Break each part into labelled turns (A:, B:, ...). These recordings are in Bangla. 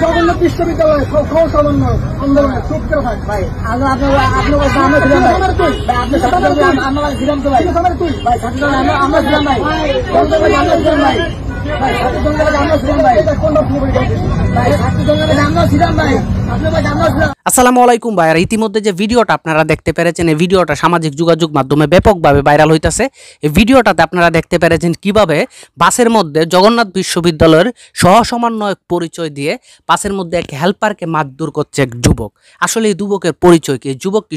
A: জগন্নাথ বিশ্ববিদ্যালয় সমন্বয় আন্দোলনের চুপ করে থাক ভাই।
B: আসসালামু আলাইকুম ভাইরা, ইতিমধ্যে যে ভিডিওটা আপনারা দেখতে পেরেছেন, এই ভিডিওটা সামাজিক যোগাযোগ মাধ্যমে ব্যাপকভাবে ভাইরাল হইতাছে। এই ভিডিওটাতে আপনারা দেখতে পেরেছেন কিভাবে বাসের মধ্যে জগন্নাথ বিশ্ববিদ্যালয়ের সহ সমন্বয়ক পরিচয় দিয়ে বাসের মধ্যে এক হেল্পারকে মারধর করছে এক যুবক। আসলে এই যুবকের পরিচয় কি? যুবক কি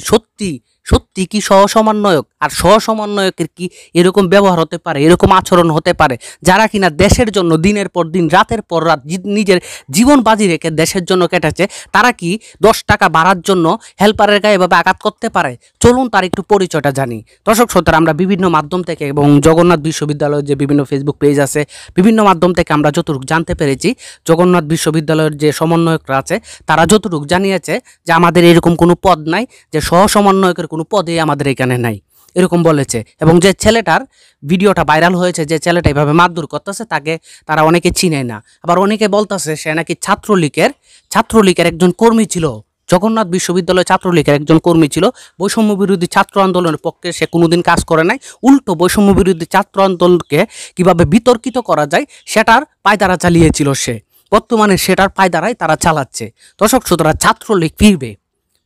B: সত্যি কি সহ সমন্বয়ক? আর সহ সমন্বয়কের কি এরকম ব্যবহার হতে পারে, এরকম আচরণ হতে পারে, যারা কিনা দেশের জন্য দিনের পর দিন রাতের পর রাত নিজের জীবন বাজি রেখে দেশের জন্য কেটেছে, তারা কি 10 টাকা বাড়ার জন্য হেল্পারের গায়ে এভাবে আঘাত করতে পারে? চলুন তার একটু পরিচয়টা জানি। দর্শক শ্রোতারা, আমরা বিভিন্ন মাধ্যম থেকে এবং জগন্নাথ বিশ্ববিদ্যালয়ের যে বিভিন্ন ফেসবুক পেজ আছে, বিভিন্ন মাধ্যম থেকে আমরা যতটুকু জানতে পেরেছি, জগন্নাথ বিশ্ববিদ্যালয়ের যে সমন্বয়করা আছে তারা যতটুকু জানিয়েছে যে আমাদের এরকম কোনো পদ নাই, যে সহ সমন্বয়কের কোনো পদই আমাদের এখানে নাই, এরকম বলেছে। এবং যে ছেলেটার ভিডিওটা ভাইরাল হয়েছে, যে ছেলেটা এভাবে মারধর করতেছে, তাকে তারা অনেকে চিনে না। আবার অনেকে বলতেছে সে নাকি ছাত্রলীগের একজন কর্মী ছিল, জগন্নাথ বিশ্ববিদ্যালয় ছাত্রলীগের একজন কর্মী ছিল। বৈষম্য বিরোধী ছাত্র আন্দোলনের পক্ষে সে কোনোদিন কাজ করে নাই, উল্টো বৈষম্য বিরোধী ছাত্র আন্দোলনকে কিভাবে বিতর্কিত করা যায় সেটার পায়দারা চালিয়েছিল সে। বর্তমানে সেটার পায়দারাই তারা চালাচ্ছে। দর্শক শ্রোতারা, ছাত্রলীগ ফিরবে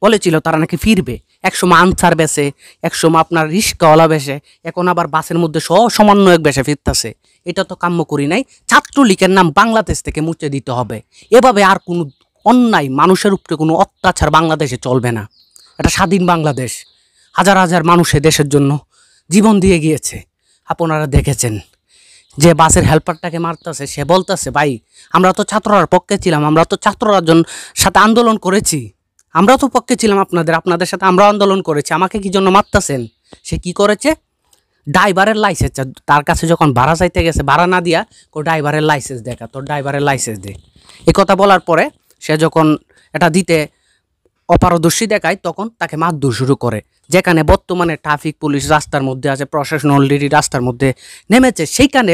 B: বলেছিল, তারা নাকি ফিরবে। একসময় আনসার বেসে, একসময় আপনার রিস্কাওয়ালা বেসে, এখন আবার বাসের মধ্যে সহ সমন্বয়ক বেসে ফিরতেছে। এটা তো কাম্য করি নাই। ছাত্রলীগের নাম বাংলাদেশ থেকে মুছে দিতে হবে। এভাবে আর কোনো অন্যায়, মানুষের উপরে কোনো অত্যাচার বাংলাদেশে চলবে না। এটা স্বাধীন বাংলাদেশ, হাজার হাজার মানুষে দেশের জন্য জীবন দিয়ে গিয়েছে। আপনারা দেখেছেন যে বাসের হেল্পারটাকে মারতেছে, সে বলতেছে, ভাই আমরা তো ছাত্ররার পক্ষে ছিলাম, আমরা তো ছাত্ররা সাথে আন্দোলন করেছি, আমরা তো পক্ষে ছিলাম আপনাদের সাথে আমরা আন্দোলন করেছি, আমাকে কি জন্য মারতেছেন? সে কি করেছে? ড্রাইভারের লাইসেন্স, তার কাছে যখন ভাড়া চাইতে গেছে, ভাড়া না দিয়া ড্রাইভারের লাইসেন্স দেখা, তোর ড্রাইভারের লাইসেন্স দে। এই কথা বলার পরে সে যখন এটা দিতে অপারদর্শী দেখায়, তখন তাকে মারধর শুরু করে। যেখানে বর্তমানে ট্রাফিক পুলিশ রাস্তার মধ্যে আছে, প্রশাসন অলরেডি রাস্তার মধ্যে নেমেছে, সেইখানে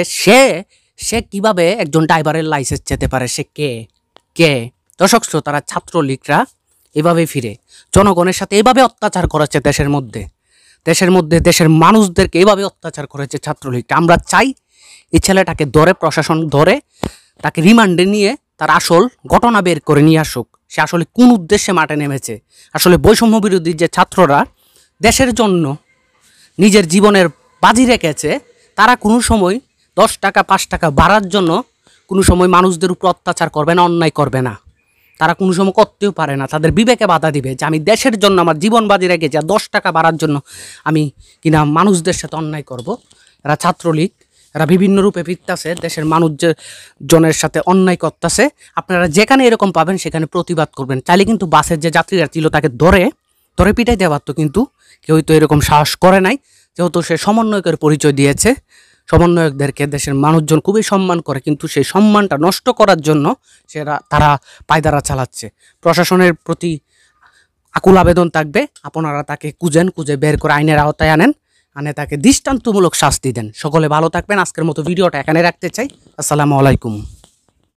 B: সে কিভাবে একজন ড্রাইভারের লাইসেন্স যেতে পারে? সে কে? দর্শক শ্রোতারা, ছাত্রলীগরা এভাবে ফিরে জনগণের সাথে এভাবে অত্যাচার করেছে, দেশের মানুষদেরকে এভাবে অত্যাচার করেছে ছাত্রলীগ। আমরা চাই এই ছেলেটাকে ধরে, প্রশাসন ধরে তাকে রিমান্ডে নিয়ে তার আসল ঘটনা বের করে নিয়ে আসুক। সে আসলে কোন উদ্দেশ্যে মাঠে নেমেছে? আসলে বৈষম্য বিরোধী যে ছাত্ররা দেশের জন্য নিজের জীবনের বাজি রেখেছে, তারা কোনো সময় 10 টাকা 5 টাকা বাড়ার জন্য কোনো সময় মানুষদের উপর অত্যাচার করবে না, অন্যায় করবে না। তারা কোনো সময় করতেও পারে না। তাদের বিবেকে বাধা দিবে যে আমি দেশের জন্য আমার জীবন বাজি রেখেছি, আর 10 টাকা বাড়ার জন্য আমি কিনা মানুষদের সাথে অন্যায় করব। এরা ছাত্রলীগ, এরা বিভিন্ন রূপে ফিরতেছে, দেশের মানুষজনের সাথে অন্যায় করতেছে। আপনারা যেখানে এরকম পাবেন সেখানে প্রতিবাদ করবেন। চাইলে কিন্তু বাসের যে যাত্রীরা ছিল তাকে ধরে পিটাইতে পারতো, কিন্তু কেউই তো এরকম সাহস করে নাই। যেহেতু সে সমন্বয়কের পরিচয় দিয়েছে, সমন্বয়কদেরকে দেশের মানুষজন খুবই সম্মান করে, কিন্তু সেই সম্মানটা নষ্ট করার জন্য তারা পায়দারা চালাচ্ছে। প্রশাসনের প্রতি আকুল আবেদন থাকবে, আপনারা তাকে খুঁজে বের করে আইনের আওতায় আনে তাকে দৃষ্টান্তমূলক শাস্তি দেন। সকলে ভালো থাকবেন। আজকের মতো ভিডিওটা এখানে রাখতে চাই। আসসালামু আলাইকুম।